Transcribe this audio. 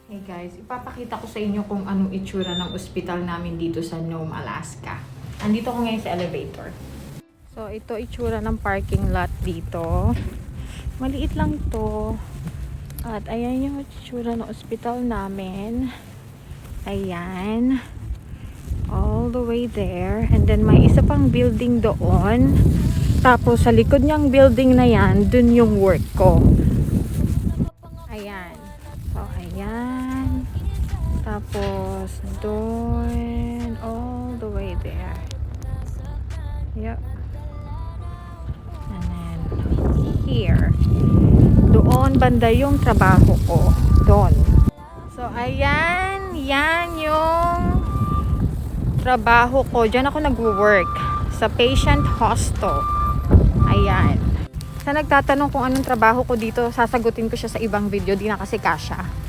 Hey guys, ipapakita ko sa inyo kung anong itsura ng ospital namin dito sa Nome, Alaska. Andito ko ngayon sa elevator. So, ito itsura ng parking lot dito. Maliit lang to. At ayan yung itsura ng ospital namin. Ayan. All the way there. And then may isa pang building doon. Tapos sa likod niyang building na yan, dun yung work ko. Ayan. So, ayan. Tapos, doon. All the way there. Yep. And then, here. Doon, banda yung trabaho ko. Doon. So, ayan. Yan yung trabaho ko. Diyan ako nag-work. Sa patient hostel. Ayan. Sa nagtatanong kung anong trabaho ko dito, sasagutin ko siya sa ibang video. Di na kasi kasya.